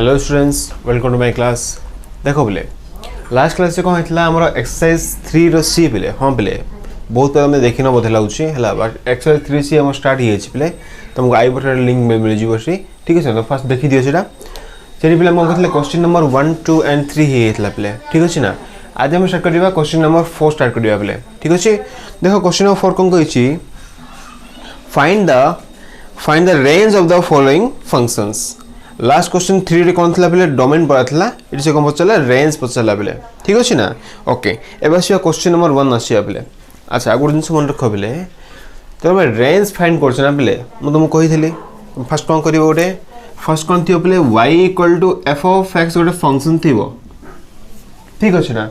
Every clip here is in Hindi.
Hello students, welcome to my class. देखो बोले लास्ट क्लास से कौन होता है एक्सरसाइज 3 रो सी पिले। हाँ पिले बहुत पहले मैं देखी ना बोध लाଗୁଛି है बट एक्सरसाइज 3 सी हम स्टार्ट हो पिले तुमको आई बटन लिंक में मिल जाए सी। ठीक है तो फर्स्ट देखी दियो सेटा चली पिले मैं कहते क्वेश्चन नंबर 1 2 एंड 3 होता पिले। ठीक अच्छे ना आज हम स्टार्ट करवा क्वेश्चन नंबर 4 स्टार्ट करवा पिले। ठीक अच्छे देखो क्वेश्चन नंबर 4 कौन कही find the range of the following functions. Last question 3 रे कौन थला पिले डोमेन पड़ा थला इट से कौन पचला रेंज पचला पिले। ठीक अछि ना ओके एबे आसी क्वेश्चन नंबर 1 आसी पिले। अच्छा आगु दिन से मन रख पिले तो मैं रेंज फाइंड करछ ना पिले मु तुमको कहि थली फर्स्ट कौन करिवो ओटे फर्स्ट कौन थियो पिले y = f of x ओटे फंक्शन थिवो। ठीक अछि ना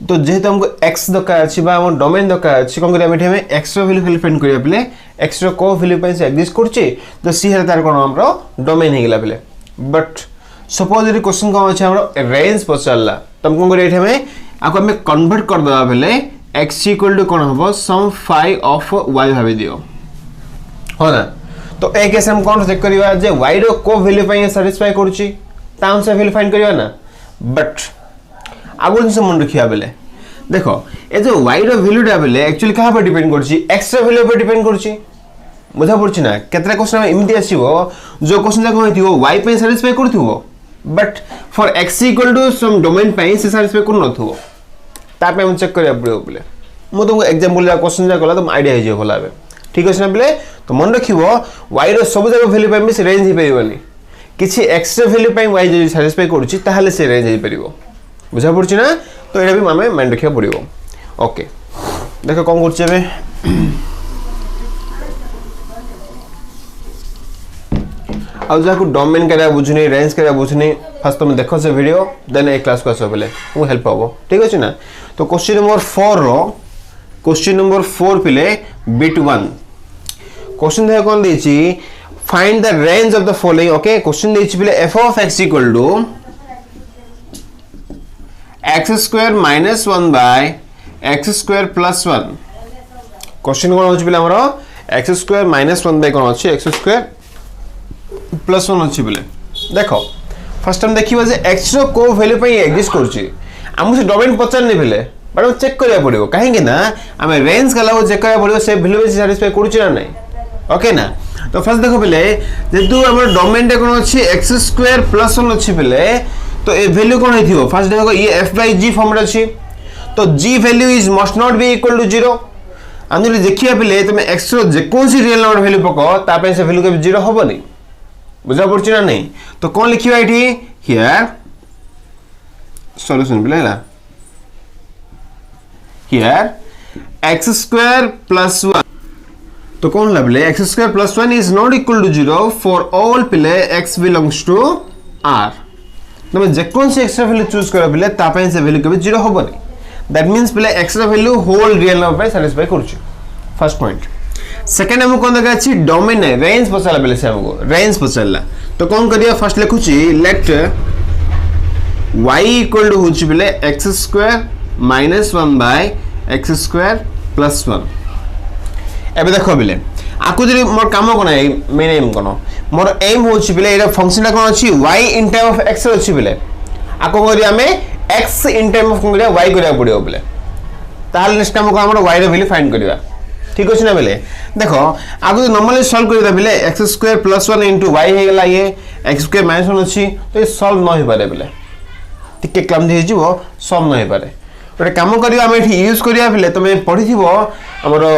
तो जेहेतु हमको x दरकार अछि बा हम डोमेन दरकार अछि कोन करिया में x रो वैल्यू फाइंड करिया पिले x रो को वैल्यू पे से एग्जिस्ट करछि तो c है तार कोन हमरो डोमेन हे गेला पिले। बट सपोज ये क्वेश्चन कौन अच्छे हमारा रेंज पचारा तुम कौन करें आपको हमें कन्वर्ट कर देवा बेले x = कौन हम सम फाई ऑफ y भाव दियो हो ना। तो एक केस हम कौन चेक करवा जे y रो को वैल्यू पे सैटिस्फाई करूची ताम से वैल्यू फाइंड करवा ना। बट आगु दिन से मन रखिया बेले देखो ए जो y रो वैल्यूटा बेले एक्चुअली कहां पर डिपेंड करची x रो वैल्यू पर डिपेंड करची बुझा पड़छ ना। केतरा क्वेश्चन इमिति आसीबो जो क्वेश्चन जाको होइथिबो y पे सैटिस्फाई करथिबो but for x = some domain पे से सैटिस्फाई कर नथबो ता पे हम चेक करिया पड़िबो बोले मु तुमको एग्जांपल या क्वेश्चन जा कला तुम आईडिया हो भला बे। ठीक अछि ना बोले तो मन रखिबो y रो सब जगह वैल्यू पे मिस रेंज ही परिबोनी किछि x रो वैल्यू पे y जे सैटिस्फाई करूची ताहाले से रेंज ही परिबो बुझा पड़छ ना। तो एटा भी हमें माइंड रखिया पड़िबो। ओके देखो कोन करछे बे अब जाको डोमेन करा बुझनी रेंज करा बुझनी फर्स्ट तुम देखो से वीडियो देन ए क्लास को आसो पहले वो हेल्प पाबो। ठीक अछि ना तो क्वेश्चन नंबर 4 रो क्वेश्चन नंबर 4 पिले बिट 1 क्वेश्चन देखो कौन देछि find the range of the following. Okay question देछि पिले f of x = x² - 1 by x² + 1। Question कोन होछि पिले हमरो x² - 1 by कोन अछि x² +1 अच्छी बोले देखो फर्स्ट हम देखिबा जे x रो को वैल्यू पे एग्जिस्ट करछि हम से डोमेन पचार नै भेले बट हम चेक करिया पड़िबो काहे कि ना हमें रेंज कला चेक करिया पड़िबो से वैल्यू पे सैटिस्फाई करछि ना नै। ओके ना तो फर्स्ट देखो पहले जेतु हमर डोमेन टे कोन अछि x² + 1 अच्छी पहले तो ए वैल्यू कोन हेथिबो फर्स्ट देखो ये f/g फॉर्म रे अछि तो g value is must not be equal to 0। हम जले देखिया पहले तुम x रो जे कोनसी रियल नंबर वैल्यू पको ता पे से वैल्यू के 0 होबनी बुझा पड़छ ना नहीं। तो कौन लिखिबा एठी हियर सॉल्यूशन बिलेला हियर x² + 1 तो कौन लबले x² + 1 is not equal to 0 for all पिले x बिलोंग्स टू r। तमे जे कोन से x वैल्यू चूज करा बिले ता पे से वैल्यू के 0 होबनी दैट मींस पिले x value whole real number पे सैटिस्फाई करछ। फर्स्ट पॉइंट सेकंड हमको कौन देखा अछि डोमेन है रेंज पचाला बेले से हमको रेंज पचाला तो कौन करिया फर्स्ट लिखुची लेट y = होची बेले x² - 1 by x² + 1। एबे देखो बेले आकु जरी मोर काम कोन है मेन एम कोन मोर एम होची बेले एटा फंक्शन कोन अछि y in time of x अछि बेले आकु करिया हमें x इन टाइम ऑफ करिया y करिया पड़ियो बेले ताल नेक्स्ट टाइम को हमर y रो वैल्यू फाइंड करिया। ठीक अछि ना बेले देखो आगु नॉर्मली सॉल्व कर दे बेले x² + 1 * y हे गेला ये x² - 1 अछि तो ये सॉल्व न हो पारे बेले टिके क्लम दे जिवो सॉल्व न हो पारे ओटे काम करिया हम एठी यूज करिया बेले तमे पढि थिबो हमरो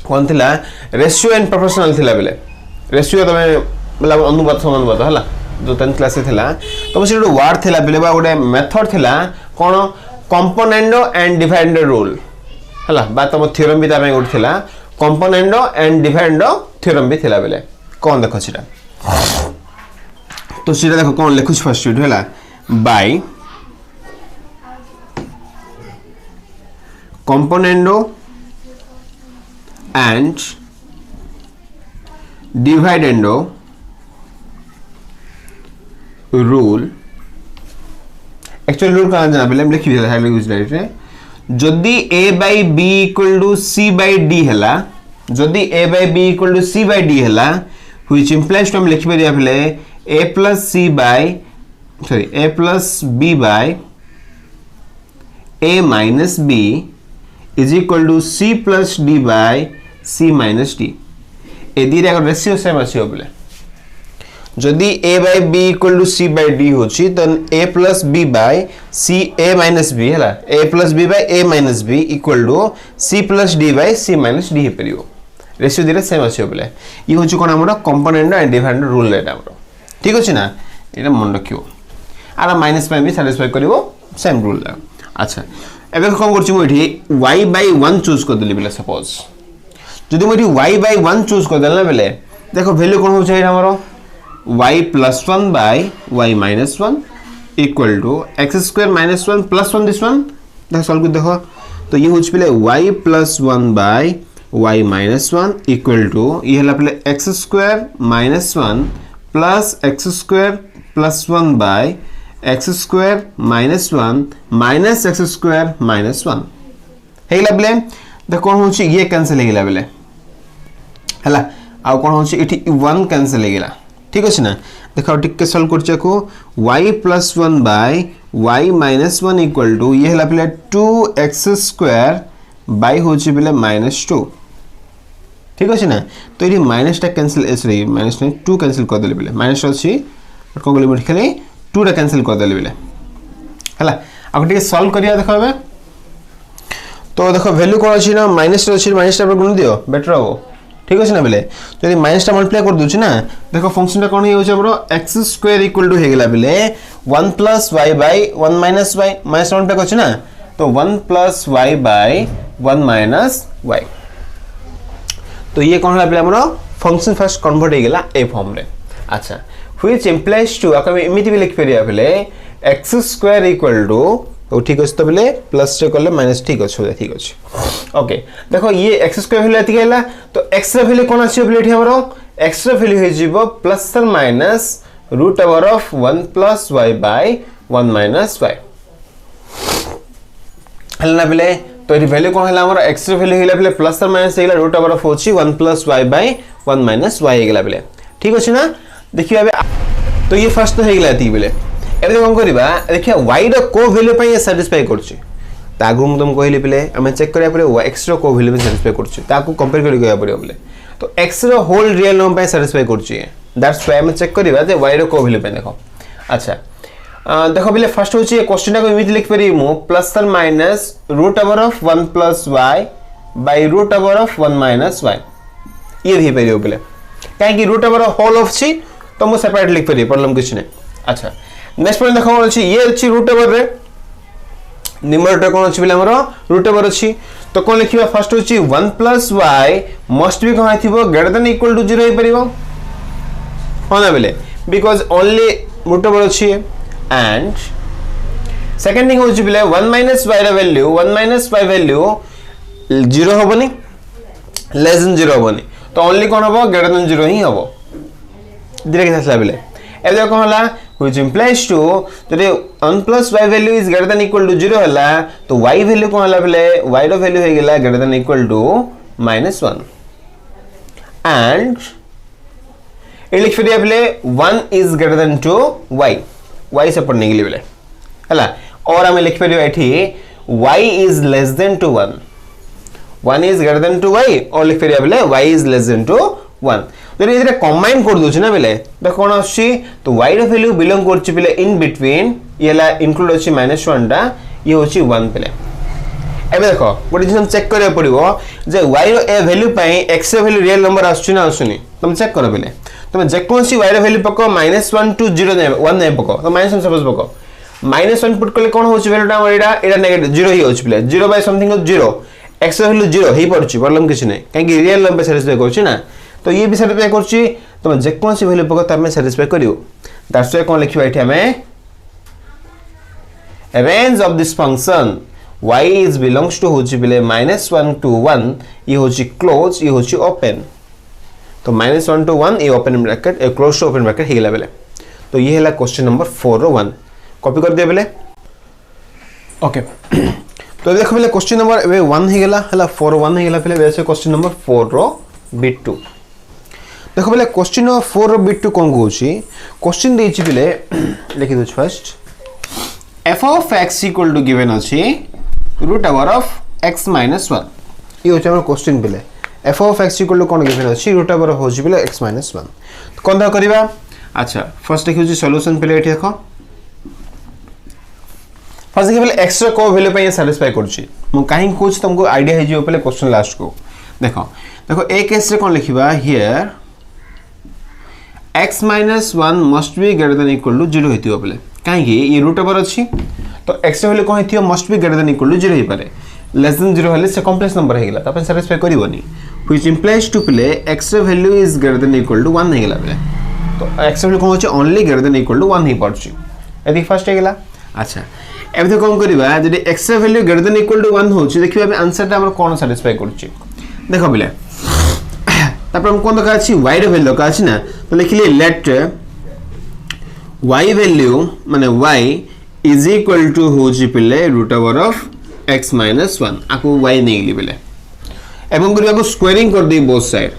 कोन थिला रेशियो एंड प्रोपोर्शनल थिला बेले रेशियो तमे मतलब अनुपात समानुपात हला जो 10th क्लास से थिला तो से वर्ड थिला बेले बा ओटे मेथड थिला कोन कंपोनेंडो एंड डिवाइडेंड रूल हला बा तुम थ्योरम भी तामे उठ थिला कंपोनेंडो एंड डिवाइडेंड थ्योरम भी थिला बेले कोन देखो छिटा तो सीधा देखो कोन लिखुछ फर्स्ट यूनिट हला by componendo and dividendo rule actually rule का जाना बेले लिखि दिला है यूज राइट रे जदि a/b = c/d हैला जदि a/b = c/d हैला व्हिच इंप्लाइज टू हम लिखि परिया पले a plus c by sorry a plus b by a minus b is equal to c plus d by c minus d ए दी रे रेशियो सेम आछियो बोले जदि a by b equal to c by d होची then a plus b by c a minus b हैला a plus b by a minus b equal to c plus d by c minus d हे परियो रेशियो दी रे सेम आछियो बोले ई होची कोन हमर कंपोनेंट एंड डिफरेंट रूल एटा हमर ठीक अछि ना एटा मन रखियो आरा माइनस में भी सैटिस्फाई करिवो सेम रूल अच्छा एबे कोन करछि मु एठी y by 1 चूज कर देली बोले सपोज जदि मु एठी y by 1 चूज कर देला बेले देखो वैल्यू कोन हो छै हमरो y plus 1 by y minus 1 equal to x square minus 1 plus 1 this one देखो सॉल्व कर देखो तो ये होछ पले y plus 1 by y minus 1 equal to ये हला पले x square minus 1 plus x square plus 1 by x square minus 1 minus x square minus 1 हेला पले देखो कोन होछ ये कैंसिल हे गेला पले हला आ कोन होछ एठी 1 कैंसिल हे गेला ठीक अछि ना देखो टिक सॉल्व करछ को y plus 1 by y minus 1 equal to ये हला पले 2x square by होछि पले -2 ठीक अछि ना तो ये माइनस टा कैंसिल सॉरी माइनस ने 2 कैंसिल कर देले पले माइनस अछि को गले मत खाली 2 टा कैंसिल कर देले पले हला आ टिक सॉल्व करिया देखो बे तो देखो वैल्यू कोन अछि ना माइनस पर गुण दियो बेटर हो ठीक अछि ना बेले जदि माइनस टा मल्टीप्लाई कर दोछि ना देखो फंक्शन टा कोन होय छै हमरो x स्क्वायर इक्वल टू हे गेला बेले 1 plus y by 1 minus y minus multiply करछि ना तो 1 plus y by 1 minus y तो ये कोन होला बेले हमरो फंक्शन फर्स्ट कन्वर्ट हे गेला ए फॉर्म रे अच्छा व्हिच इंप्लाइज टू आकमे इमिति भी लिख परिया बेले x स्क्वायर इक्वल टू तो ठीक अछि तो बेले प्लस से करले माइनस ठीक अछि ओके देखो ये x स्क्वायर वैल्यू एति गेला तो x रे वैल्यू कोन आछियो बेले एठी हमरो x रे वैल्यू हे जिवो प्लस और minus root over of 1 plus y by 1 minus y हलना बेले तो एठी वैल्यू कोन हला हमरो x रे वैल्यू हेला बेले प्लस और माइनस हेला रूट ओवर ऑफ होछि 1 plus y by 1 minus y हे गेला बेले ठीक अछि ना देखियो अबे तो ये फर्स्ट तो हे गेला एति बेले एबे कोन करबा देखिया y रो को वैल्यू पय सैटिस्फाई करछि तागु हम तुम कहले पले हमें चेक करिया परे x रो को वैल्यू सैटिस्फाई करछि ताकू कंपेयर करि गया परे बोले तो x रो होल रियल नंबर पय सैटिस्फाई करछि दैट्स व्हाई हमें चेक करबा जे y रो को वैल्यू पय देखो अच्छा देखो पहले फर्स्ट होछि क्वेश्चन को इमिति लिख परि मु प्लस और minus root over of 1 plus y by root over of 1 minus y ये दी परियो पहले काहे कि रूट ओवर होल ऑफ छी तो मु सेपरेट लिख परि प्रॉब्लम किछ नै अच्छा नेक्स्ट पॉइंट देखो अछि ये अछि रूट ओवर रे न्यूमरेटर कोन अछि बेले हमरो रूट ओवर अछि तो कोन लिखिबा फर्स्ट होछि 1 plus y मस्ट बी कोन थिबो ग्रेटर देन इक्वल टू 0 हे परिबो होना बेले बिकॉज़ ओनली रूट ओवर अछि एंड सेकंड थिंग होछि बेले 1 minus y रा वैल्यू 1 minus y वैल्यू 0 होबनी लेस देन 0 होबनी तो ओनली कोन होबो ग्रेटर देन 0 ही होबो धीरे के असला बेले ए देखो होला which implies to that 1 plus y value is greater than equal to 0 हला तो y value कोन हला बेले y रो value हे गेला greater than equal to -1 and ए लिख फिर बेले 1 is greater than 2 y से पढ़ने के लिए बेले हला और हमें लिख फिर एठी y is less than to 1 is greater than to y और लिख फिर बेले y is less than to 1 तो ये कंबाइन कर दोछ ना बेले देखो कोन आछि तो y रो वैल्यू बिलोंग करछि बेले इन बिटवीन येला इंक्लूड अछि -1 टा ये होछि 1 बेले एबे देखो गोटे जिन चेक करे पड़िबो जे y रो ए वैल्यू पई x रो वैल्यू रियल नंबर आछि ना आसुनी तुम चेक करो बेले तुम जे कोनसी y रो वैल्यू पको -1 to 0 ने 1 ने पको तो -1 सपोज पको -1 पुट करले कोन होछि वैल्यू टा एटा नेगेटिव 0 ही होछि बेले 0 बाय समथिंग 0 x रो वैल्यू 0 ही पड़छि प्रॉब्लम किछ नै काहे कि रियल नंबर सैटिस्फाई करछि ना तो ये भी सैटिस्फाई करछि तुम जे कोनसी वैल्यू पको तमे सैटिस्फाई करियो दैट्स व्हाई कोन लिखिबा एठी हमें range of this function y is belongs to होछि बेले -1 to 1 ये होछि क्लोज ये होछि ओपन तो -1 to 1 ये ओपन ब्रैकेट ए क्लोज टू ओपन ब्रैकेट हेला बेले तो ये हैला क्वेश्चन नंबर 4 रो 1 कॉपी कर दिया बेले ओके तो देखो बेले क्वेश्चन नंबर 1 हेला 4 1 हेला बेले वैसे क्वेश्चन नंबर 4 रो बिट 2 देखो बोले क्वेश्चन 4 बिट टू कौन कहूँ क्वेश्चन देछि बोले लिखि दउछ first f of x equal to given अछि root over of x minus 1 ये होछ हमर क्वेश्चन बोले f of x equal to कौन गिवन अछि root over of होछि बोले x minus 1 कोन दा करबा अच्छा फर्स्ट देखियो सॉल्यूशन पहले एठी देखो फर्स्ट देखियो बोले x रो को वैल्यू पे सैटिस्फाई करछि म काहे कुछ तुमको आईडिया हे जियो पहले क्वेश्चन लास्ट को देखो देखो ए केस रे कोन लिखिबा here x minus 1 must be greater than equal to 0 हेतियो पहले काहे कि ये रूट ओवर अछि तो x रो वैल्यू कोन हेतियो must be greater than equal to 0 हे पारे लेस देन 0 हले से कॉम्प्लेक्स नंबर हे गेला त अपन सैटिस्फाई करिवोनी which implies to play x रो value is greater than equal to 1 हे गेला बले तो x रो वैल्यू कोन होचे only greater than equal to 1 हे पड़छि यदि फर्स्ट हे गेला अच्छा एबे तो कोन करबा जदि x रो value greater than equal to 1 होछि देखिबा हम आंसर ता हमर कोन सैटिस्फाई करछि देखो बले तापर हम कोन दका अछि y रो वैल्यू दका अछि ना तो लिखली लेट y वैल्यू माने y इज इक्वल टू होछि पले root over of x minus 1 आको y नेगली बेले एवं करिया को स्क्वायरिंग कर they both side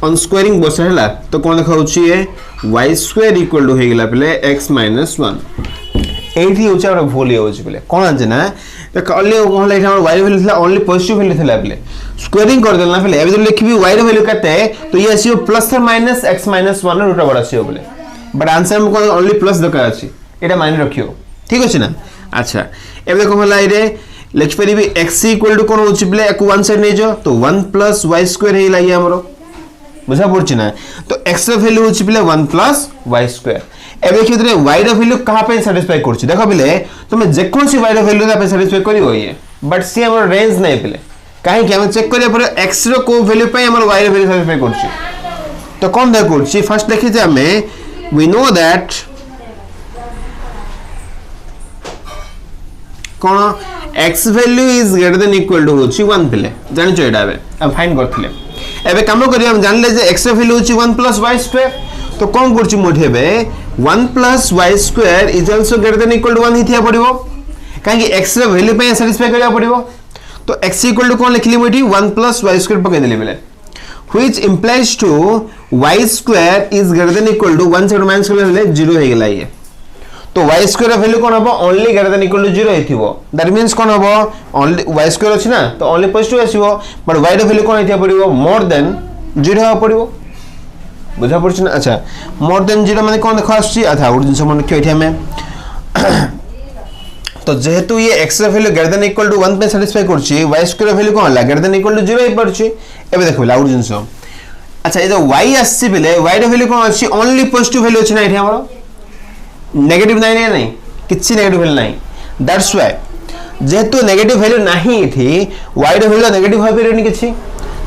on squaring both side हला तो कोन लिखा होछि ए y स्क्वायर इक्वल टू हे गेला बेले x minus 1 एठी होछि हमरा भूल होछि बेले कोन आजे ना तो ओनली कहला एठी हमर y वैल्यू थला ओनली पॉजिटिव वैल्यू थला बेले स्क्वायरिंग कर देला बेले एबे लिखबी y रो वैल्यू कते तो ये आसीओ प्लस और minus x minus 1 root over आसीओ बेले बट आंसर में कोन ओनली प्लस दका अछि एटा माने रखियो ठीक अछि ना अच्छा एबे कहला रे लिख परिबी x इक्वल टू कोन होछि बेले एक वन साइड नै जो तो 1 प्लस y स्क्वायर हे लागी हमरो बुझा पड़छि ना तो x रो वैल्यू होछि बेले 1 प्लस y स्क्वायर एबे कि तरे y रो वैल्यू कहा पे सैटिस्फाई करछि देखो बेले तुमे जे कोन सी y रो वैल्यू पे सैटिस्फाई करिवो ये बट सी हमर रेंज नै बेले काहे कि हम चेक करिया पर x रो को वैल्यू पे हमर y रो वैल्यू सैटिस्फाई करछि तो कोन दे करछि फर्स्ट देखि जे हमें वी नो दैट कोन x value is greater than equal to होछि 1 पेले जानि छ एटा हम फाइंड करथिले एबे काम करिया हम जानले जे x वैल्यू होछि 1 प्लस y स्क्वायर तो कोन करछि मोठेबे 1 plus y square is also greater than equal to 1 हिथिया पड़िबो काहे कि x रो वैल्यू पे सैटिस्फाई करिया पड़िबो तो x इक्वल टू कोन लिखली मोठी 1 प्लस y स्क्वायर पके देले बेले which implies to y square is greater than equal to 1 से माइनस करले 0 हे गेला ये तो y स्क्वायर वैल्यू कोन हबो only greater than equal to 0 हेथिबो दैट मींस कोन हबो ओनली y स्क्वायर अछि ना तो ओनली पॉजिटिव आसीबो बट y रो वैल्यू कोन हेथिया पड़िबो मोर देन 0 हा पड़िबो बुझा पड़छ ना अच्छा मोर देन 0 माने कोन देखा आछि अच्छा और जिंस मन के एठी हमें तो जेहेतु ये x रो value greater than equal to 1 पे सैटिस्फाई करछि y स्क्वायर वैल्यू कोन ला ग्रेटर देन इक्वल टू 0 हे पड़छि एबे देखो और जिंस अच्छा ये जो y आछि बेले y रो वैल्यू कोन अछि ओनली पॉजिटिव वैल्यू अछि ना एठी हमरो नेगेटिव नहीं किछि नेगेटिव वैल्यू नहीं दैट्स व्हाई जेहेतु नेगेटिव वैल्यू नहीं थी y रो वैल्यू नेगेटिव हो परिबनी किछि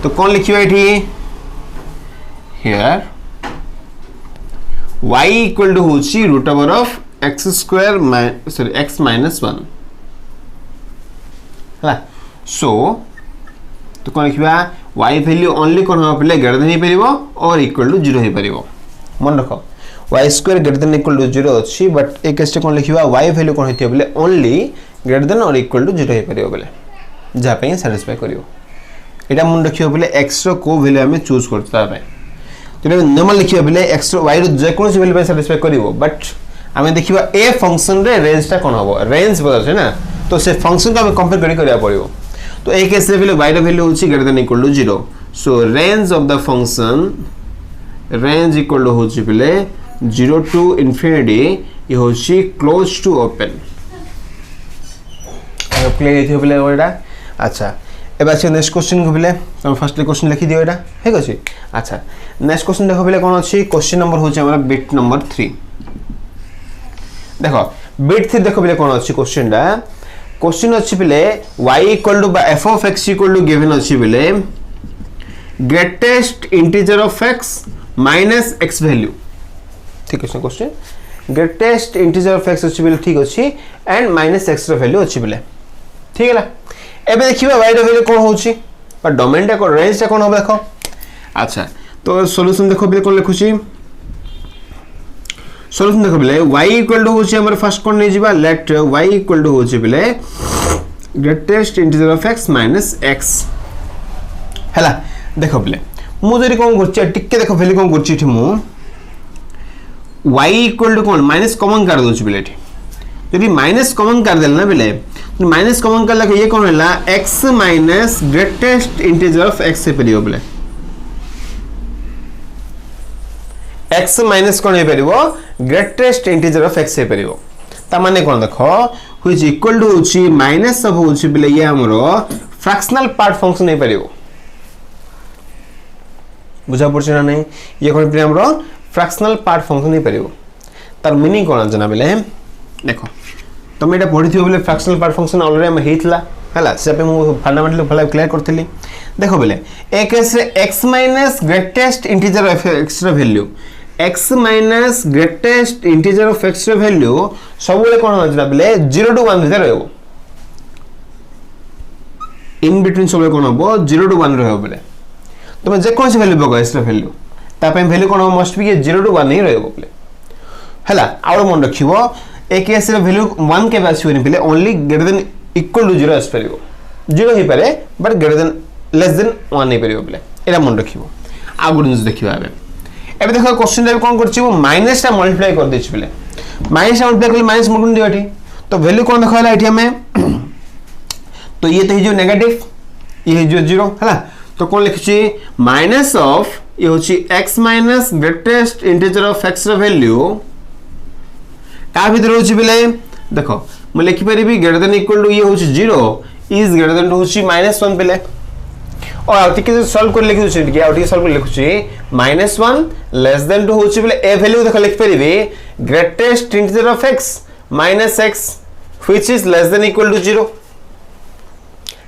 तो कोन लिखियो एठी हियर y इक्वल टू होछि root over of x square sorry x minus 1 हला सो तो कोन लिखिबा y वैल्यू ओनली कोन हो पले ग्रेटर देन ही परिबो और इक्वल टू 0 हे परिबो मन रखो y square greater than equal to 0 अछि बट एक केस कोन लिखिबा y वैल्यू कोन हेतियो बोले ओनली ग्रेटर देन और इक्वल टू 0 हे परिबो बोले जा पे सैटिस्फाई करियो एटा मन रखियो बोले x रो को वैल्यू हमें चूज करता है तो नॉर्मल लिखियो बोले x रो y रो जे कोन वैल्यू पे सैटिस्फाई करिवो बट हमें देखिबा ए फंक्शन रे रेंज ता कोन हबो रेंज बदल छै ना तो से फंक्शन को हमें कंपेयर करिया पड़िबो तो एक केस रे बोले y रो वैल्यू होछि greater than equal to 0 so range of the function range equal to होछि बोले 0 to infinity ये होछि क्लोज टू ओपन क्लियर हेथि बोले ओडा अच्छा एबा से नेक्स्ट क्वेश्चन को बोले हम फर्स्ट क्वेश्चन लिखि दियो एटा ठीक अछि अच्छा नेक्स्ट क्वेश्चन देखो बोले कोन अछि क्वेश्चन नंबर होछि हमरा बिट नंबर 3 देखो बिट 3 देखो बोले कोन अछि क्वेश्चन अछि बोले y equal to f of x equal to given अछि बोले greatest integer of x minus x value ठीक है question greatest integer of x अछि बेले ठीक अछि एंड माइनस x रो वैल्यू अछि बेले ठीक है ला एबे देखिबा y रो वैल्यू कोन होछि पर डोमेन टा को रेंज टा कोन हो देखो अच्छा तो सॉल्यूशन देखो बेले कोन लिखुछि सॉल्यूशन देखो बेले y इक्वल टू होछि हमर फर्स्ट कोन नै जिबा लेट y इक्वल टू होछि बेले greatest integer of x minus x हला देखो बेले मु जरी कोन करछि टिके देखो वैल्यू कोन करछि एठी मु y इक्वल टू कोन माइनस कॉमन कर दोछि बिले एठी यदि माइनस कॉमन कर देल ना बिले माइनस कॉमन कर लगे ये कोन होला x minus greatest integer of x से परियो बिले x माइनस कोन हे परियो ग्रेटेस्ट इंटीजर ऑफ x से परियो ता माने कोन देखो व्हिच इक्वल टू होछि माइनस ऑफ होछि बिले ये हमरो फ्रैक्शनल पार्ट फंक्शन हे परियो बुझा पड़छ ना नहीं ये कोन पे हमरो फ्रैक्शनल पार्ट फंक्शन हे परियो तार मीनिंग कोन जना बिले देखो तुम एटा पढि थियो बिले फ्रैक्शनल पार्ट फंक्शन ऑलरेडी हम हेतला हला से पे मु फंडामेंटली भला क्लियर करथली देखो बिले ए केस रे x minus greatest integer of x रो value x minus greatest integer of x रो वैल्यू सब बेले कोन होजना बिले 0 टू 1 भीतर रहबो इन बिटवीन सब कोन होबो 0 टू 1 रहबो बिले तुम जे कोन से वैल्यू बगो x रो वैल्यू ता पे वैल्यू कोन मस्ट बी 0 टू 1 ही रहबो बिले हला आउर मन रखिबो ए केस रे वैल्यू 1 के आसीबनी बिले only greater than equal to 0 आस परिबो 0 ही पारे but greater than less than 1 नहीं परिबो बिले एरा मन रखिबो आ गुड न्यूज़ देखिबा एबे देखो क्वेश्चन रे कोन करछि वो माइनस टा मल्टीप्लाई कर देछि बिले माइनस टा मल्टीप्लाई करले माइनस मुकुन दियो एठी तो वैल्यू कोन देखला एठी हमें तो ये तो जो नेगेटिव ये जो 0 हला तो कोन लिखछि माइनस ऑफ ये होछि x minus greatest integer of x रो वैल्यू का भीतर होछि बिले देखो म लिखि परिबी ग्रेटर देन इक्वल टू ये होछि 0 इज ग्रेटर देन होछि -1 बिले और आउटिके सॉल्व कर लिखि छै कि आउटिके सॉल्व कर लिखु छै -1 लेस देन 2 होछि बिले ए वैल्यू देखो लिख परिबी greatest integer of x -x which is less than equal to 0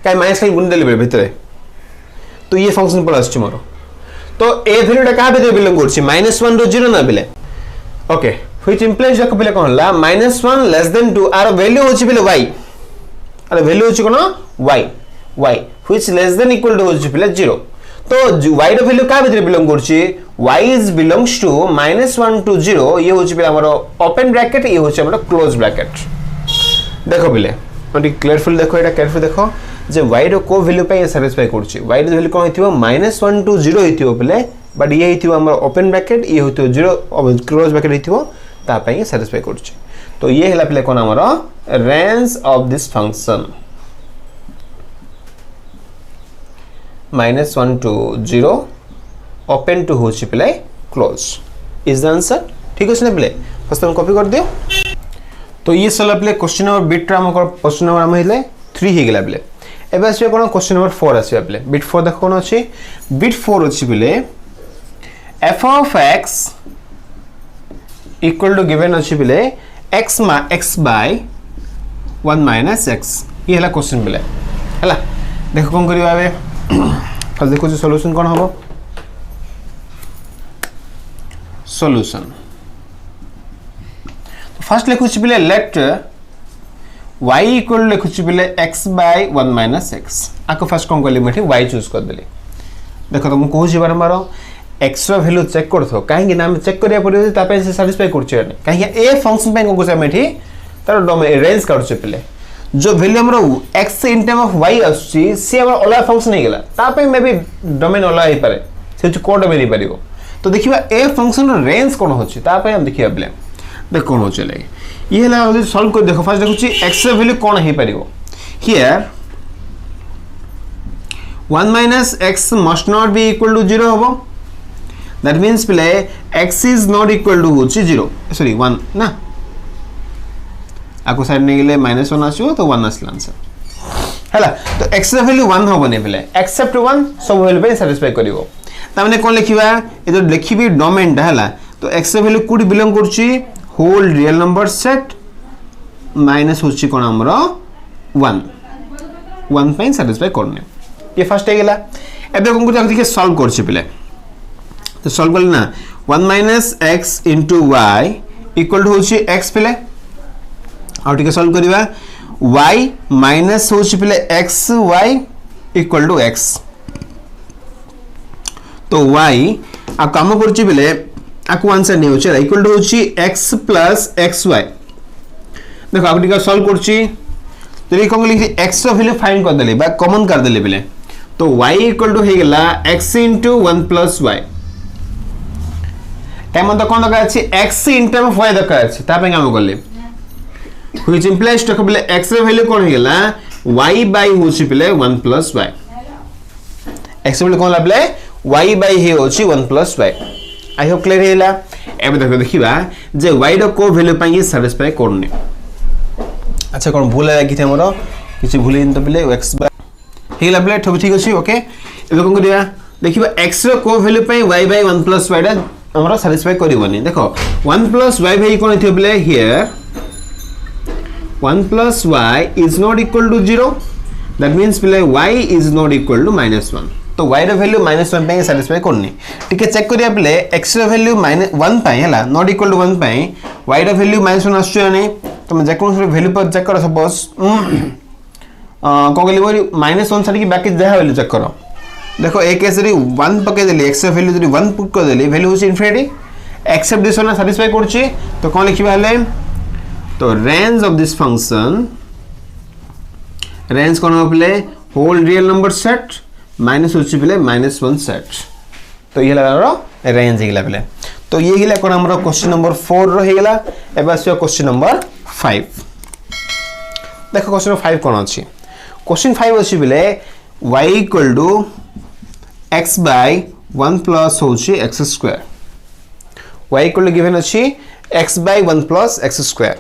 काय माइनस का गुण देले भीतर तो ये फंक्शन प्लस छ मोर तो ए वैल्यूटा का भीतर बिलोंग करछि -1 रो 0 ना बिले ओके व्हिच इंप्लाइज देखो बिले कोन ला -1 लेस देन 2 आर वैल्यू होछि बिले y आर वैल्यू होछि कोन y which less than equal to होछि बिले 0 तो y रो वैल्यू का भीतर बिलोंग करछि y is belongs to -1 to 0 ये होछि बिले हमरो ओपन ब्रैकेट ये होछि हमरो क्लोज ब्रैकेट देखो बिले ओटी क्लियरफुल देखो एटा केयरफुल देखो जे y रो को वैल्यू पे सैटिस्फाई करछि y रो वैल्यू कोन हिथिबो -1 to 0 हिथिबो बिले बट ये हिथिबो हमरो ओपन ब्रैकेट ये होतो 0 क्लोज ब्रैकेट हिथिबो ता पई सैटिस्फाई करछि तो ये हला पिले कोन हमरो range of this function -1 to 0 open to होछि पिले क्लोज इज द आंसर ठीक है पिले फर्स्ट हम कॉपी कर दियो तो ये सला पिले क्वेश्चन नंबर बिट हम क्वेश्चन नंबर हम हेले 3 ही गेला पिले एबे आसी कोन क्वेश्चन नंबर 4 आसी पिले बिट 4 देखो कोन अछि बिट 4 अछि पिले f of x equal to given अछि पिले x by 1 minus x ये हला क्वेश्चन पिले हला देखो कोन करियो आबे फर्स्ट देखो जे सॉल्यूशन कोन हबो सॉल्यूशन तो फर्स्ट लिखु छि बिले लेट y इक्वल लिखु छि बिले x by 1 minus x आको फर्स्ट कोन करली मेठी y चूज कर देली देखो तुम कहू छि बारंबार x रो वैल्यू चेक करथो काहे कि नाम चेक करिया पड़ियो ता पे से सैटिस्फाई कर छि काहे कि ए फंक्शन पे को से मेठी तार डोमेन रेंज काढ छि पिले जो वैल्यू हमरो x in term of y आछि से हमर ओला फंक्शन हे गेला ता पे मे भी डोमेन ओला हे पारे से छु कोड डोमेन हे परिबो तो देखिबा ए फंक्शन रो रेंज कोन होछि ता पे हम देखिबा बिले देख कोन हो चले ये हला हम सॉल्व कर देखो फर्स्ट देखु छि x रो वैल्यू कोन हे परिबो here 1 minus x must not be equal to 0 होबो that means पिले x is not equal to होछि 0 सॉरी 1 ना आको साइड ने गेले -1 आछो तो 1 आसला आंसर हला तो x रो वैल्यू 1 होबो ने पिले एक्सेप्ट 1 सब वैल्यू पे सैटिस्फाई करिवो ता माने कोन लिखिबा ए जो लिखिबी डोमेन हला तो x रो वैल्यू कुडी बिलोंग करछि whole real number set minus होछि कोन हमरो 1 पे सैटिस्फाई करने ये फर्स्ट हे गेला एबे कोन को देखि सॉल्व करछि पिले तो सॉल्व करले ना 1 minus x into y equal to होछि x पिले और ठीक है सॉल्व करिवा y minus होछि पिले x y equal to x तो y आ काम करछि पिले आको आंसर नै होछि इक्वल टू होछि x plus xy देखो आ ठीक है सॉल्व करछि तो ये कोन लिखि x रो वैल्यू फाइंड कर देले बा कॉमन कर देले पिले तो y इक्वल टू हे गेला x into 1 plus y time तो कोन दका अछि x in term of y दका अछि ता पे काम करले which implies to बोले x रे वैल्यू कोन हे गेला y by होछि पले 1 plus y x बोले कोन लाबले y by हे होछि 1 plus y I hope clear हेला एबे देखिबा जे y रो को वैल्यू पई सैटिस्फाई करने अच्छा कोन भूल लागी थे हमरो किछि भूल इन तो पले x by हेला पले ठीक अछि ओके एबे कोन करिया देखिबा x रो को वैल्यू पई y by 1 plus y डा हमरो सैटिस्फाई करिवनी देखो 1 plus y by कोन थे पले here 1 plus y is not equal to 0 that means पले y is not equal to -1 तो y रो वैल्यू -1 पे सैटिस्फाई करनी टिके चेक करिया पले x रो वैल्यू -1 पे हला नॉट इक्वल टू 1 पे y रो वैल्यू -1 आछो नै तुम जे कोन वैल्यू पर चेक करो सपोज को गली -1 छाडी बाकी जहा वैल्यू चेक करो देखो एक केस रे 1 पके देली x रो वैल्यू जदी 1 पुट कर देली वैल्यू होची infinity except this one satisfy करची तो कोन लिखिबा हले तो range of this function range कोन होले whole real number set minus होची पले -1 सेट तो ये लगा रेंज हेला पले तो ये हिला कोन हमरो क्वेश्चन नंबर 4 रो हेला एबा आसी क्वेश्चन नंबर 5 देखो क्वेश्चन 5 कोन अछि क्वेश्चन 5 अछि पले y equal to x by 1 plus होची x square y equal to given अछि x by 1 plus x square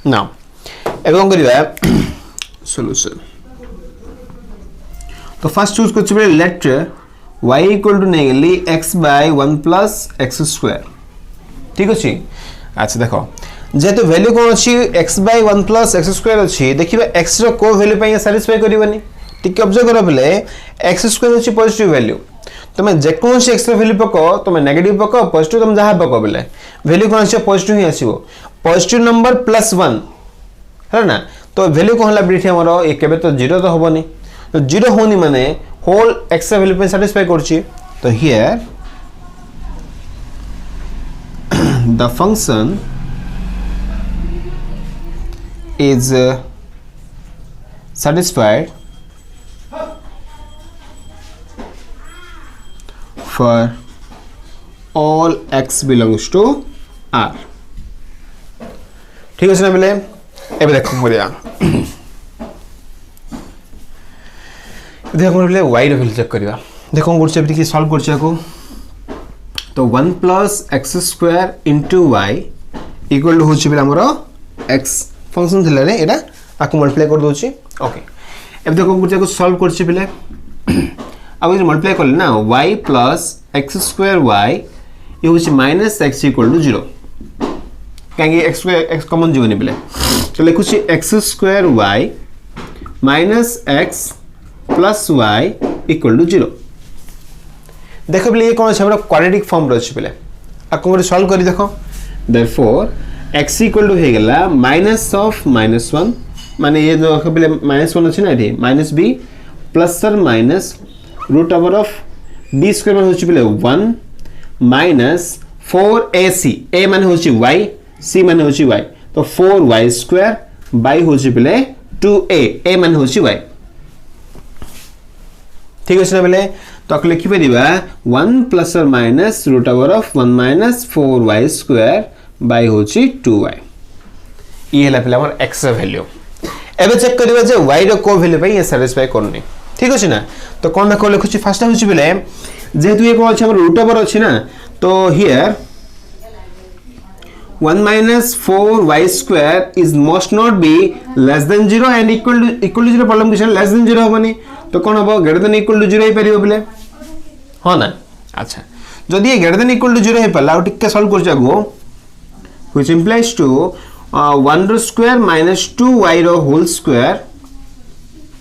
now एबे कोन करिबा सॉल्यूशन तो फर्स्ट चूज करछ बे लेट y इक्वल टू नेगली x by 1 plus x square ठीक अछि अच्छा देखो जेतो वैल्यू कोन अछि x by 1 plus x square अछि देखिबा x रो को वैल्यू पय सैटिस्फाई करिवनी ठीक ऑब्जर्व करो बले x square अछि पॉजिटिव वैल्यू तमे जे कोन से x रो वैल्यू पको तमे नेगेटिव पको पॉजिटिव तमे जहा पको बले वैल्यू कोन अछि पॉजिटिव ही आसीबो पॉजिटिव नंबर +1 है ना तो वैल्यू कोन हला ब्रिथि हमरो ए केबे तो 0 तो होबनी तो 0 होनी माने होल x वैल्यू पे सैटिस्फाई करछि तो here the function is satisfied for all x belongs to R ठीक है ना बोले एबे देखो बढ़िया देखो बोले y रो वैल्यू चेक करबा देखो गुड चैप्टर की सॉल्व करछ को तो 1 plus x square into y equal to होछि बेला हमरो x फंक्शन थिला रे एटा आकु मल्टीप्लाई कर दोछि ओके अब देखो गुड को सॉल्व करछि बेले अब ये मल्टीप्लाई करले ना y plus x square y ये होछि -x equal to 0 Kange x square x common जीवनी बेले तो लिखुछि x square y minus x plus y equal to 0 देखो बेले ये कोन छै हमरा क्वाड्रेटिक फॉर्म रहछि बेले आकु मरे सॉल्व करी देखो therefore x equal to हे गेला minus of -1 माने ये जो बेले -1 अछि ना एठी -b plus or minus root over of b square माने होछि बेले 1 minus 4ac a माने होछि y c माने होछि y तो 4y square by होछि बेले 2a a माने होछि y ठीक अछि ना बेले तो अक लिखि परिबा 1 plus or minus root over of 1 minus 4y square by होछि 2y ये हला पहले हमर x वैल्यू एबे चेक करबा जे y रो को वैल्यू पे ये सैटिस्फाई करनी ठीक अछि ना तो कोन देखो लिखुछि फर्स्ट होछि बेले जेतु ये कोन अछि हमर रूट ओवर अछि ना तो here 1 minus 4y square is must not be less than 0 and equal to 0 problem किछ less than 0 होबनी तो कोन होबो greater than equal to 0 हे परिबो बेले हो ना अच्छा जदी ये greater than equal to 0 हे पला टिके सॉल्व कर जागो which implies to 1 रो square minus 2y रो whole square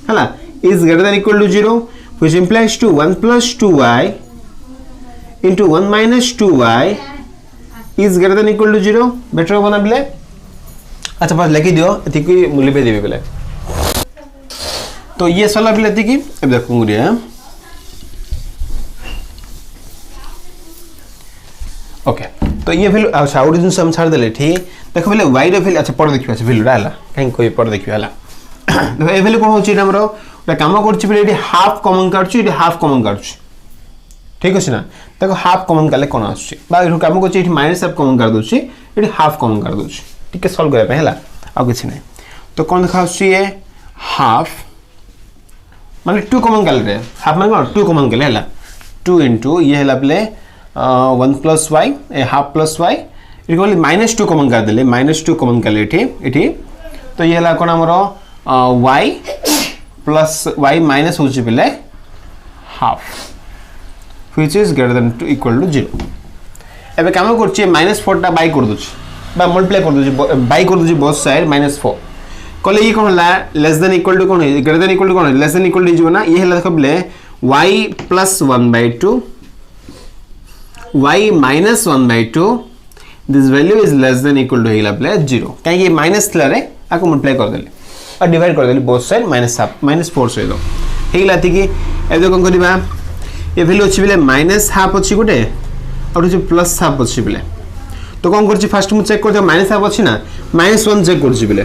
हला is greater than equal to 0 which implies to 1 plus 2y into 1 minus 2y is greater than equal to 0 better होबो ना बेले अच्छा बस लिखि दियो एति की मूल्य पे देबे बेले तो ये सॉल्व बेले एति की अब देखो गुडिया ओके तो ये वैल्यू अच्छा ओरिजिन से हम छाड़ देले ठीक देखो बेले y रो वैल्यू अच्छा पढ़ देखियो अच्छा वैल्यू डाला कहीं कोई पढ़ देखियो हला देखो ए वैल्यू कोन होची हमरो काम करछि पिले एटी हाफ कॉमन काढछि एटी हाफ कॉमन काढछि ठीक अछि ना ताको हाफ कॉमन काले कोन आछि बा एठु काम करछि एटी माइनस हाफ कॉमन काढ दोछि एटी हाफ कॉमन काढ दोछि ठीक है सॉल्व करे हला आ किछि नै तो कोन देखाउछि ये हाफ माने 2 कॉमन काले रे हाफ माने 2 कॉमन काले हला 2 into ये हला play 1 plus y A half plus y it only -2 common कर देले -2 कॉमन कर ले एठी तो ये हला कोन हमरो y प्लस y माइनस होची पिले half which is greater than to equal to 0 एबे काम करछि -4 टा बाय कर दोछि बा मल्टीप्लाई कर दोछि बाय कर दोछि बोथ साइड -4 कहले ये कोन हला लेस देन इक्वल टू कोन ग्रेटर देन इक्वल टू कोन लेस देन इक्वल टू जीवो ना ये हला देखबले y plus 1/2 y minus 1/2 this value is less than equal to हिला प्ले 0 काहे कि माइनस थला रे आको मल्टीप्लाई कर देले और डिवाइड कर देले बोथ साइड -4 से दो हिला थी कि एबे कोन करबा ए वैल्यू अछि बिले -1/2 अछि गोटे और अछि +1/2 अछि बिले तो कोन करछि फर्स्ट मु चेक करते -1/2 अछि ना -1 चेक करछि बिले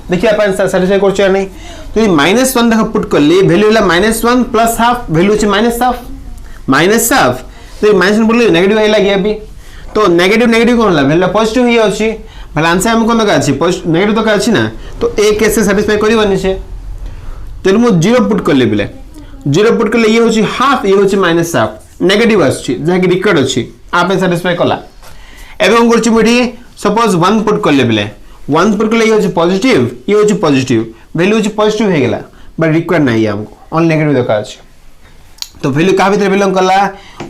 देखिए अपन सैटिस्फाई करछि नै तो ये -1 देख पुट कर ले वैल्यू ला -1 प्लस हाफ वैल्यू अछि -हाफ तो ये -1 बोले नेगेटिव आइला गया अभी तो नेगेटिव कोन ला वैल्यू पॉजिटिव ही अछि भला आंसर हम कोन का अछि नेगेटिव तो का अछि ना तो ए केस से सैटिस्फाई करिवनी से तो मु 0 पुट कर ले बिले 0 पुट कर ले ये होछि हाफ ये होछि -हाफ नेगेटिव अछि जे कि रिकॉर्ड अछि आपे सैटिस्फाई कला एबे हम करछि मुडी सपोज 1 पुट कर ले बिले 1 पुट कर ले ये होछि पॉजिटिव वैल्यू होछि पॉजिटिव हे गेला बट रिक्वायर्ड नहीं हमको ऑन नेगेटिव दरकार अछि तो वैल्यू का भीतर बिलोंग करला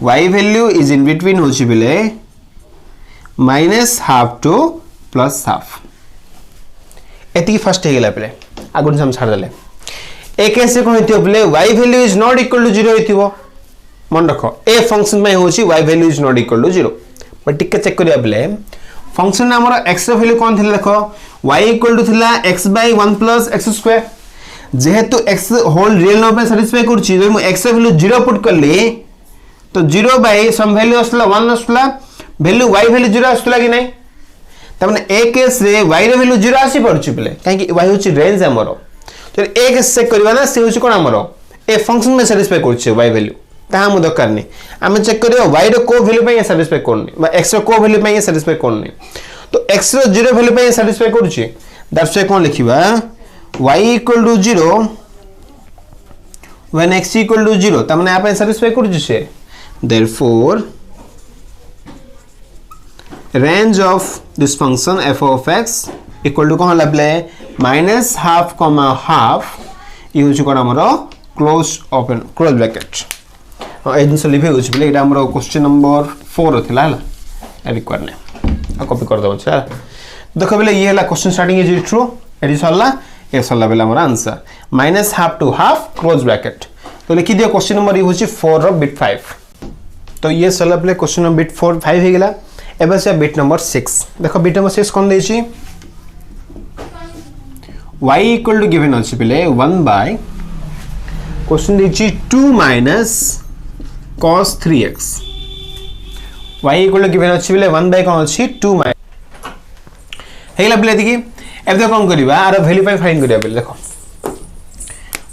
y value is in between होछि बिले -1/2 टू +1/2 एती फर्स्ट हे गेला बिले आगुन हम छाड़ देले एक ऐसे कोन हेतियो बिले y value is not equal to 0 हेतिबो मन रखो ए फंक्शन में होछि y value is not equal to 0 but टिके चेक करिया बिले फंक्शन हमर x रो वैल्यू कोन थिला देखो y इक्वल टू थिला x/1 + x² जेहेतु x होल रियल नंबर पे सैटिस्फाई करछि जब म x रो वैल्यू 0 पुट करली तो 0 बाय सम वैल्यू असला 1 असला वैल्यू y वैल्यू 0 असला कि नहीं त माने a केस रे y रो वैल्यू 0 आसी पड़छि पले काहे कि y होछि रेंज हमरो तो a केस चेक करबा ना से होछि कोन हमरो ए फंक्शन में सैटिस्फाई करछि y वैल्यू ता हम दरकार नहीं हम चेक करियो y रो को वैल्यू पे सैटिस्फाई करनी बा x रो को वैल्यू पे सैटिस्फाई करनी तो x रो 0 वैल्यू पे सैटिस्फाई करछि दैट्स व्हाई कोन लिखिबा y equal to 0 when x equal to 0 त माने आप सैटिस्फाई करछि से therefore range of this function f of x equal to कोन लाप्ले -1/2 ये होछि कोन हमरो क्लोज ब्रैकेट ए दिन से लिखे होछि बले एटा हमरो क्वेश्चन नंबर 4 थिला हला रिक्वायर्ड ने आ कॉपी कर दबो छ देखो बले ये हला क्वेश्चन स्टार्टिंग इज ट्रू एडी सरला ए सरला बेला हमर answer -1/2 to half close bracket तो लिखि दियो क्वेश्चन नंबर ये होछि 4 रो बिट 5 तो ये सरला बले क्वेश्चन नंबर बिट 4 5 हे गेला एबे से बिट नंबर 6 देखो बिट नंबर 6 कोन देछि y equal to given अछि बले 1 by क्वेश्चन देछि 2 minus cos 3x y equal to given अछि बले 1 by कोन अछि 2 minus हेला बले देखि अब देखो कोन करबा आरो वैल्यू पे फाइंड करिया बले देखो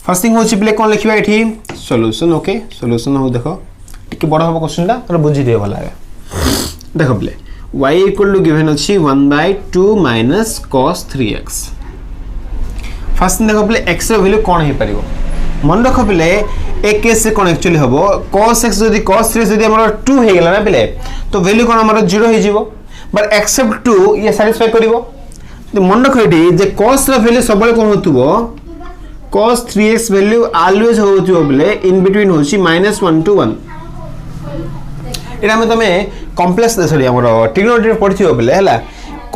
फर्स्ट थिंग होछि बले कोन लिखिबा एठी सॉल्यूशन ओके सॉल्यूशन हो देखो टिके बड़ हो क्वेश्चन ला और बुझी दियो भला देखो बले y equal to given अछि 1 by 2 minus cos 3x first देखो बले x रो वैल्यू कोन हे परिबो मन रखो बले एक केस से कोन एक्चुअली हबो cos x जदी cos 3 जदी हमर 2 हे गेला ना बले तो वैल्यू कोन हमर 0 हे जिवो बट एक्सेप्ट 2 ये सैटिस्फाई करिवो तो मन रखो एठी जे cos रो वैल्यू सबले कोन होतुबो cos 3x वैल्यू ऑलवेज होतुबो बले इन बिटवीन होछि -1 to 1 एटा में तमे कॉम्प्लेक्स सॉरी हमर ट्रिग्नोमेट्री पढिथियो बले हला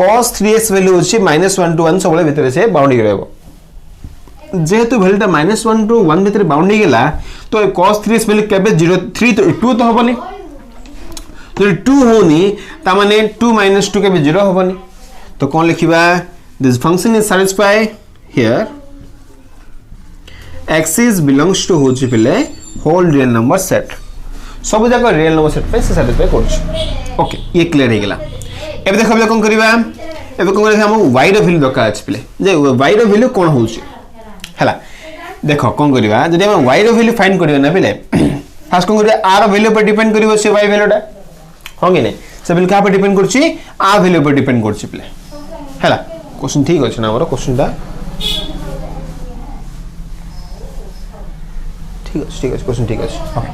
cos 3x वैल्यू होछि -1 to 1 सबले भितर से बाउंड्री रहबो जेहेतु वैल्यूटा -1 to 1 भितर बाउंड्री गेला तो cos 3x वैल्यू केबे 0 3 तो 2 तो होबनी तो 2 होनी ता माने 2 - 2 केबे 0 होबनी तो कौन लिखिबा this function is satisfy here x is belongs to होछि पले होल रियल नंबर सेट सब जगह रियल नंबर सेट पे से सैटिस्फाई करछि ओके ये क्लियर हे गेला एबे देखब ले कोन करबा एबे कोन करबा हम y रो वैल्यू दरकार अछि पले जे y रो वैल्यू कोन होछि हला देखो कौन करवा जब हम y वैल्यू फाइंड करवा ना पिले फास्ट कौन करवा r वैल्यू पर डिपेंड करिवो से y वैल्यूटा हो कि नहीं से बिल का पर डिपेंड करछि r वैल्यू पर डिपेंड करछि पिले हैला क्वेश्चन ठीक अछि ना हमर क्वेश्चनटा ठीक अछि क्वेश्चन ठीक अछि ओके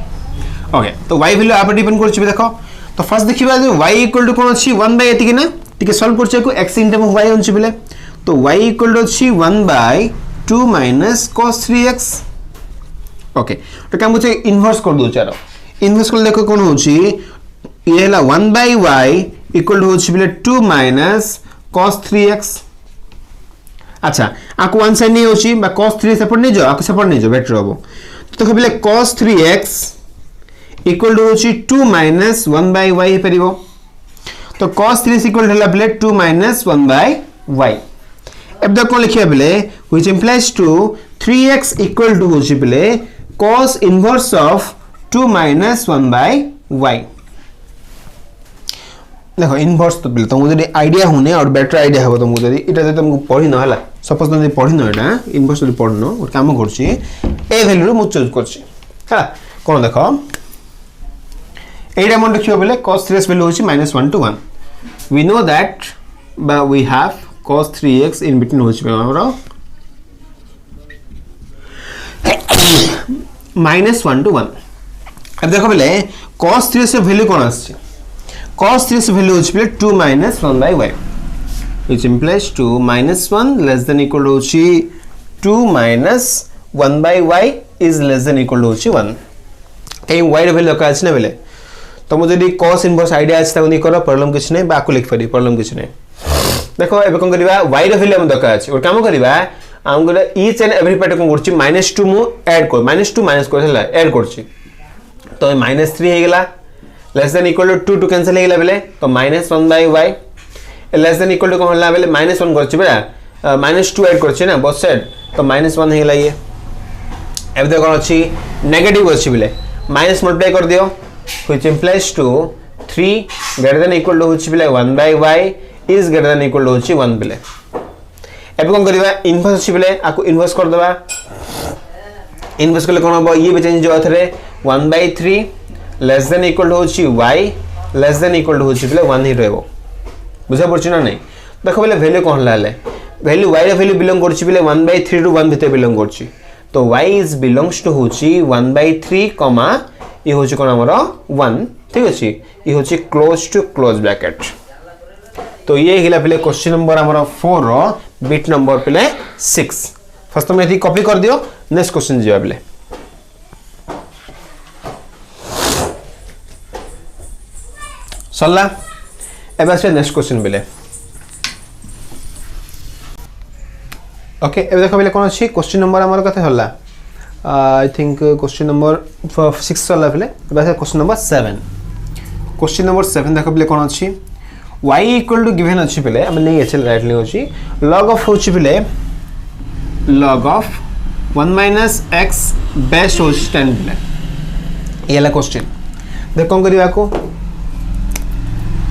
ओके तो y वैल्यू आप डिपेंड करछि देखो तो फर्स्ट देखिबा जे y इक्वल टू कोन अछि 1 बाय एति कि ना टिके सॉल्व करछि को x in term of y होछि बिले तो y इक्वल टू अछि 1 bye 2 minus cos 3x okay तो काम होछि इनवर्स कर दो चारो इनवर्स कर देखो कोन होछि ये हला 1 बाय y इक्वल टू होछि बिले 2 माइनस cos 3x अच्छा आको वन साइड नहीं होछि बा cos 3 सेपरेट नहीं जो आको सेपरेट नहीं जो बेटर होबो तो कहबिले cos 3x इक्वल टू होछि 2 माइनस 1 बाय y परिबो तो cos 3 इक्वल टू हला बिले 2 माइनस 1 बाय y अब देखो लिखिया बिले which implies to 3x equal to होछि बिले cos inverse of 2 minus 1 by y देखो इनवर्स तो बिले तुमको जदी आईडिया होने और बेटर आईडिया हो तुमको जदी इटा जदी तुमको पढि न हला सपोज तुम पढि न एटा इनवर्स जदी पढनो और काम करछि ए वैल्यू रो मु चूज करछि हला कोन देखो एटा मन रखियो बिले cos 3x वैल्यू होछि -1 to 1 we know that but we have cos 3x in between होछि हमरा -1 to 1 अब देखो बिले cos 3 से वैल्यू कोन आछि cos 3 से वैल्यू होछि 2 minus 1 by y which implies 2 minus 1 less than equal to होछि 2 minus 1 by y is less than equal to होछि 1 कहीं y रे वैल्यू का अछि ना बेले तो मुझे दी cos इनवर्स आईडिया अछि त उनी करो प्रॉब्लम किछ नै बाको लिख पड़ी प्रॉब्लम किछ नै देखो एबे कोन करबा y रे वैल्यू हम दका अछि और काम करबा हम गोले ईच एंड एवरी पार्ट कोन करछि -2 मु ऐड कर -2 माइनस कर हला ऐड करछि तो -3 हे गेला less than equal to 2 to cancel हे गेला बेले तो -1 by y less than equal to कोन हला बेले -1 करछि बेला -2 ऐड करछि ना बोथ साइड तो -1 हे गेला ये अब देखो कोन अछि नेगेटिव अछि बेले माइनस मल्टीप्लाई कर दियो which implies to 3 greater than equal to होछि बेले 1 by y is greater than equal to होछि 1 बेले अब कोन करबा इनवर्स अछि बेले आको इनवर्स कर देबा इनवर्स करले कोन हो ये भी चेंज जो अथरे 1 by 3 less than equal to होछि y less than equal to होछि बेले 1 ही रहबो बुझा पड़छि ना नहीं देखो बेले वैल्यू कोन लाले वैल्यू y रे वैल्यू बिलोंग करछि बेले 1 by 3 to 1 भितर बिलोंग करछि तो y is belongs to होछि 1 by 3 कमा ये होछि कोन हमरो 1 ठीक अछि ये होछि क्लोज टू क्लोज ब्रैकेट तो ये हिला पहले क्वेश्चन नंबर हमरो 4 रो बिट नंबर पहले 6 फर्स्ट तुम एथि कॉपी कर दियो नेक्स्ट क्वेश्चन जवाब ले सल्ला एबे से नेक्स्ट क्वेश्चन बेले ओके एबे देखो बेले कोन अछि क्वेश्चन नंबर हमर कते हल्ला आई थिंक क्वेश्चन नंबर 6 सल्ला बेले एबे से क्वेश्चन नंबर 7 देखो बेले कोन अछि y इक्वल टू गिवन अछि बेले हम नै एचएल राइटली अछि log of होछि बेले log of 1 minus x base होछि 10 बेले येला क्वेश्चन देख कोन करिवा को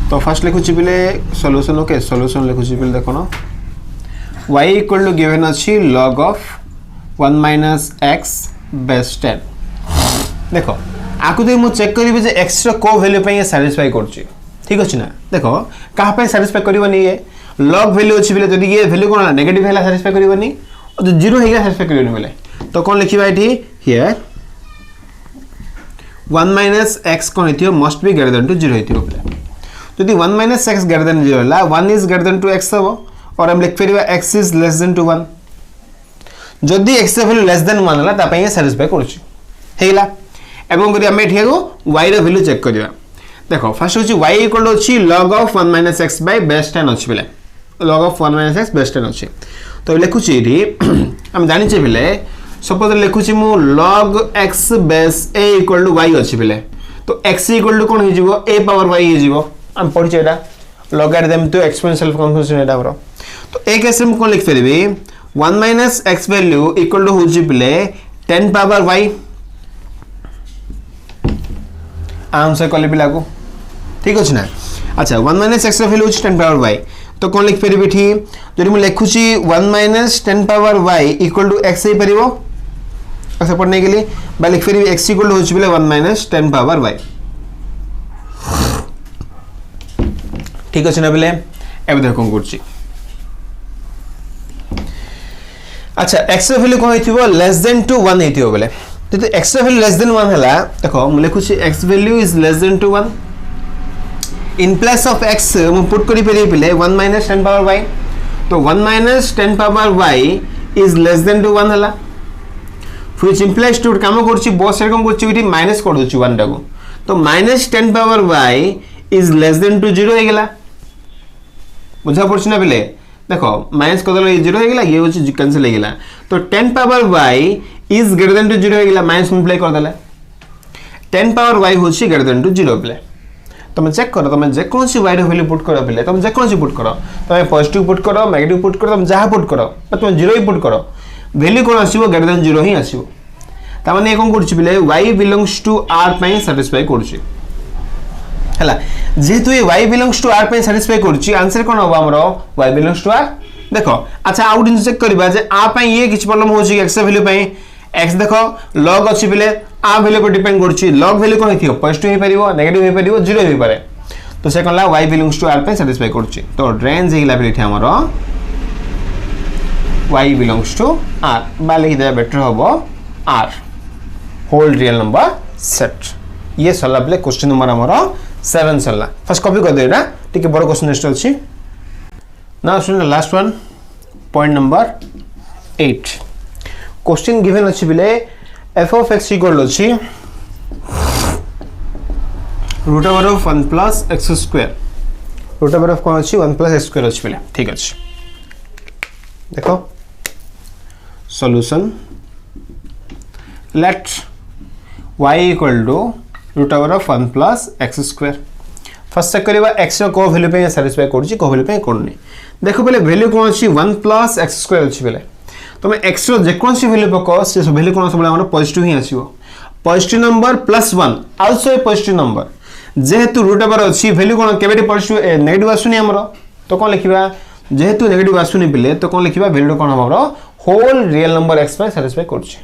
तो फर्स्ट लिखुछि बेले सॉल्यूशन ओके सॉल्यूशन लिखुछि बेले देखो ना y इक्वल टू गिवन अछि log of 1 minus x base 10 देखो आकु दे मु चेक करिबे जे x रो को वैल्यू पे सैटिस्फाई करछि ठीक अछि ना देखो कहा पे सैटिस्फाई करबनी ये log वैल्यू अछि बेले जदी ये वैल्यू कोन नेगेटिव हैला सैटिस्फाई करबनी और जो जीरो हैगा सैटिस्फाई करबनी बेले तो कोन लिखिबा एठी हियर 1 minus x कोन हेतियो must be greater than to 0 हेतियो बेले जदी 1 minus x greater than 0 La 1 is greater than 2x हो और हम लिख फेरिबा x is less than to 1 जदी x रे वैल्यू लेस देन 1 ला ता पई सैटिस्फाई करछि हेला एवं करी हम एठिया को y रे वैल्यू चेक करिया देखो फर्स्ट होछि y इक्वल टू अछि log of 1 minus x by base 10 अछि बेले log of 1 minus x base 10 अछि तो लिखुछि एठी हम जानि छै बेले सपोज लिखुछि मु log x base a equal to y अछि बेले तो x इक्वल टू कोन हो जिवो a पावर y हो जिवो हम पढि छै एटा logarithm to exponential function एटा बरो तो एक केस में कोन लिख फेरबी 1 minus x value equal to होछि बेले 10 पावर y आंसर कले बिला को ठीक अछि ना अच्छा 1 minus x वैल्यू होछि 10 पावर y तो कोन लिख फेरबी ठी जदि मु लिखुछि 1 minus 10 power y equal to x हे परिबो सेपट नहीं गेली बा लिख फेरी x इक्वल होची बेले 1 माइनस 10 पावर y ठीक अछि ना बेले एबे देख कोन करछि अच्छा x वैल्यू कोन हेतिबो लेस देन टू 1 हेतिबो बेले तो x वैल्यू लेस देन 1 हला देखो हम लिखुछि x value is less than to 1 in place of x हम पुट करि पेरि बेले 1 माइनस 10 पावर y तो 1 minus 10 power y is less than to 1 हला व्हिच इंप्लाइज टू काम करछि बोथ साइड कोन करछि इटी माइनस कर दोछि 1 टाको तो minus 10 power y is less than to 0 हे गेला बुझा पड़छि ना बेले देखो माइनस कर देले 0 हे गेला ये होछि कैंसिल हे गेला तो 10 power y is greater than to 0 हे गेला माइनस मल्टीप्लाई कर देले 10 पावर y होछि ग्रेटर देन टू 0 बेले तुम चेक करो तुम जे कोन सी y रो वैल्यू पुट करो बेले तुम जे कोन सी पुट करो तुम पॉजिटिव पुट करो नेगेटिव पुट करो तुम जहा पुट करो तुम 0 ही पुट करो वैल्यू कोन आसीबो ग्रेटर देन 0 ही आसीबो ता माने कोन करछि बेले y बिलोंग्स टू r पई सैटिस्फाई करछि हला जेतु ये y बिलोंग्स टू r पे सैटिस्फाई करछि आंसर कोन होबा हमरो y बिलोंग्स टू r देखो अच्छा आउट इन चेक करबा जे आ पे ये किछ प्रॉब्लम होछि x वैल्यू पे x देखो log अछि बिले आ वैल्यू पर डिपेंड करछि log वैल्यू कोन हिथियो पॉजिटिव हे परिबो नेगेटिव हे परिबो 0 हे पारे तो से कोनला y बिलोंग्स टू r पे सैटिस्फाई करछि तो रेंज हेला बिले थे हमरो y बिलोंग्स टू r बाले दे बेटर होबो r whole real number set ये सला बिले क्वेश्चन नंबर हमरो 7 सला फर्स्ट कॉपी कर देना ठीक है बड़ क्वेश्चन नेक्स्ट अछि नाउ सुन last one point number 8 question given अछि बिले f of x इक्वल अछि root over of 1 plus x square root over of कोन अछि 1 प्लस x स्क्वायर अछि बिले ठीक अछि देखो solution let y equal to root over of 1 plus x square first check करबा x को वैल्यू पे सैटिस्फाई करछि को वैल्यू पे कोननी देखो पहले वैल्यू कोन अछि 1 प्लस x स्क्वायर अछि पहले तुम x रो जे कोन सी वैल्यू पको से वैल्यू कोन सब हमर पॉजिटिव ही आसीबो positive number plus 1 also a positive number जेहेतु रूट ओवर अछि वैल्यू कोन केबेटी पॉजिटिव नेगेटिव आसुनी हमर तो कोन लिखिबा जेहेतु नेगेटिव आसुनी पहले तो कोन लिखिबा वैल्यू कोन हमर होल रियल नंबर x पे सैटिस्फाई करछि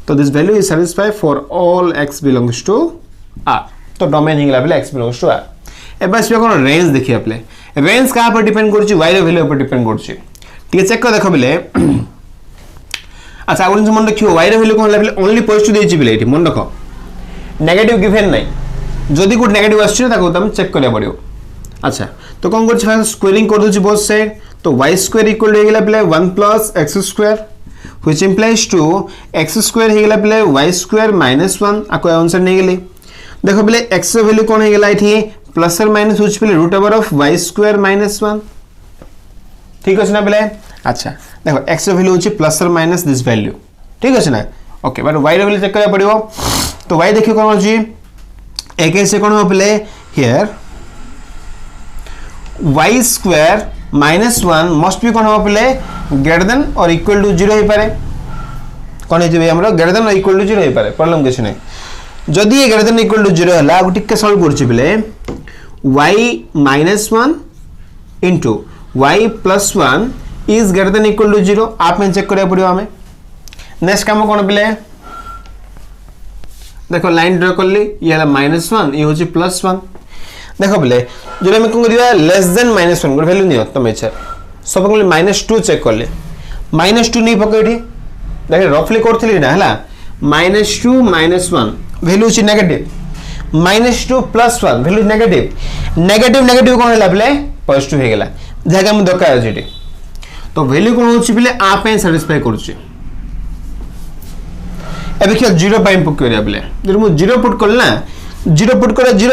तो this value is satisfy for all x belongs to r तो डोमेन हिंगला बेले x बिलोंग्स टू r एबे इसमें कोन रेंज देखिए आपले रेंज कहां पर डिपेंड करछि y रो वैल्यू पर डिपेंड करछि ठीक है चेक कर देखो बेले अच्छा आउन मन रखियो y रो वैल्यू कोन लेवल ओनली पॉजिटिव देछि बेले एठी मन रखो नेगेटिव गिवन नै जदी गुड नेगेटिव आछि ताको तुम चेक करिया पड़ियो अच्छा तो कोन करछि फर्स्ट स्क्वायरिंग कर दोछि बोथ साइड तो y स्क्वायर इक्वल हो गेला बेले 1 plus x square which implies to x square हो गेला बेले y स्क्वायर माइनस 1 आको आंसर नै गेली देखो बेले x रो वैल्यू कोन हो गेला एठी प्लस और माइनस होछि बेले root over of y square minus 1 ठीक अछि ना बेले अच्छा देखो x रो वैल्यू होछि प्लस और माइनस दिस वैल्यू ठीक अछि ना ओके बट y रो वैल्यू चेक करिया पड़ियो तो y देखियो कोन होछि एक से कोन हो बेले here y square minus 1 must be कोन हो बेले ग्रेटर देन और इक्वल टू 0 हे पारे कोन हेजि हमरो ग्रेटर देन और इक्वल टू 0 हे पारे प्रॉब्लम किछ नै जदि ये ग्रेटर देन इक्वल टू 0 हला आ टिके सॉल्व करछि बेले y minus 1 into y plus 1 is greater than equal to 0 आप में चेक करिया पड़ियो हमें नेक्स्ट काम कोन बेले देखो लाइन ड्रा कर ली ये हला -1 ये होची +1 देखो बेले जो हम कोन करिया लेस देन -1 को वैल्यू नियो तमे इच्छा सब को -2 चेक कर ले -2 नहीं पकइठी देख रफली करथली ना हला -2 -1 वैल्यू छि negative -2 + 1 value negative negative negative कोन हला बेले पॉजिटिव हे गेला जगह हम दरकार जेटी तो वैल्यू कोन होछि बेले आ पे सैटिस्फाई करछि एबे कि 0 पाइन पुट करिया बेले जब मु 0 पुट करला 0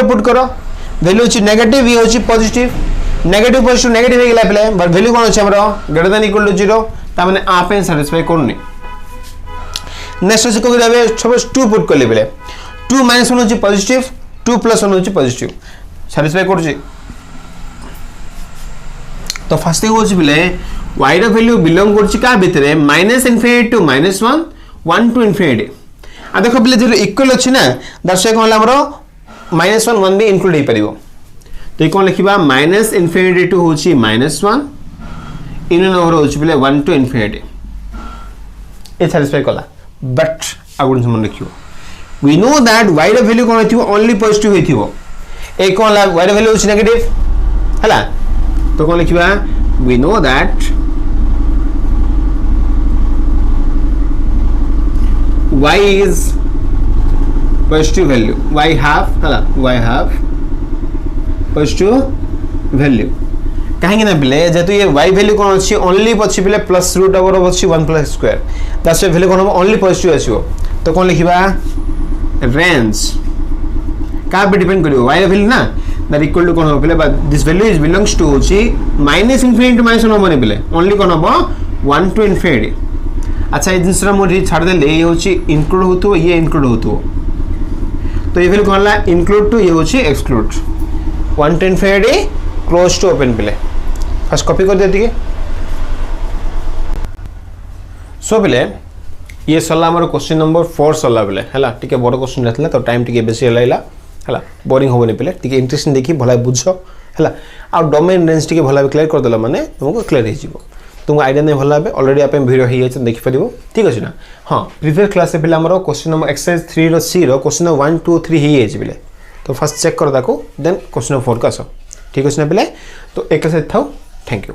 पुट करो वैल्यू छि नेगेटिव ये होछि पॉजिटिव नेगेटिव पॉजिटिव नेगेटिव हे गेला बेले बट वैल्यू कोन होछि हमरो ग्रेटर देन इक्वल टू 0 ता माने आ पे सैटिस्फाई करनी नेक्स्ट से को करिया सपोज 2 पुट करले बेले 2 - 1 होछि पॉजिटिव 2 + 1 होछि पॉजिटिव सैटिस्फाई करछि तो फर्स्ट थिंग होछि बेले y रो वैल्यू बिलोंग करछि का भितरे -∞ टू -1 1 टू ∞ आ देखो बेले जे इक्वल अछि ना दर्शक कोन हमरो -1 1 भी इंक्लूड हे परिबो तो ई कोन लिखिबा -∞ टू होछि -1 इन नंबर होछि बेले 1 टू ∞ ए सैटिस्फाई कला बट आगुन मन रखियो वी नो दैट y ର वैल्यू कोन थिवो ओनली पॉजिटिव हेथिवो ए कोन ला y ର वैल्यू होछि नेगेटिव हला तो कोन लिखिबा we know that y is positive value y have positive value कहीं ना पिले जेतु ये y वैल्यू कोन अछि ओनली पछि पिले प्लस रूट ओवर अछि 1 plus square that's the value कोन ओनली पॉजिटिव आसीबो तो कोन लिखिबा रेंज का पे डिपेंड करियो y वैल्यू ना दैट इक्वल टू कोन हो पिले this value is belongs to अछि माइनस इंफिनिटी टू माइनस 1 बने पिले ओनली कोन हो 1 टू इनफिनिटी अच्छा ये जिनसरा मोरी छाड़ दे ले होची इंक्लूड होतो ये इंक्लूड होतो तो ये वैल्यू कोन ला इंक्लूड टू ये होची exclude 1 to infinity close to open पिले फर्स्ट कॉपी कर देती है सो पिले ये सला हमर क्वेश्चन नंबर 4 सला पिले हला टिके बड़ क्वेश्चन रहतला तो टाइम टिके बेसी लाइला हला बोरिंग होबने पिले टिके इंटरेस्टिंग देखि भला बुझो हला आ डोमेन रेंज टिके भला क्लियर कर देला माने तुमको क्लियर हो जिवो तुमको आईडिया नहीं भला बे ऑलरेडी आपन वीडियो ही है देखि परिबो ठीक अछि ना हां प्रीवियस क्लास से पिले हमर क्वेश्चन नंबर एक्सरसाइज 3 रो सी रो क्वेश्चन 1 2 3 ही है पिले तो फर्स्ट चेक कर दाको देन क्वेश्चन 4 का आसो ठीक अछि ना पिले तो एक साथ थाओ थैंक यू।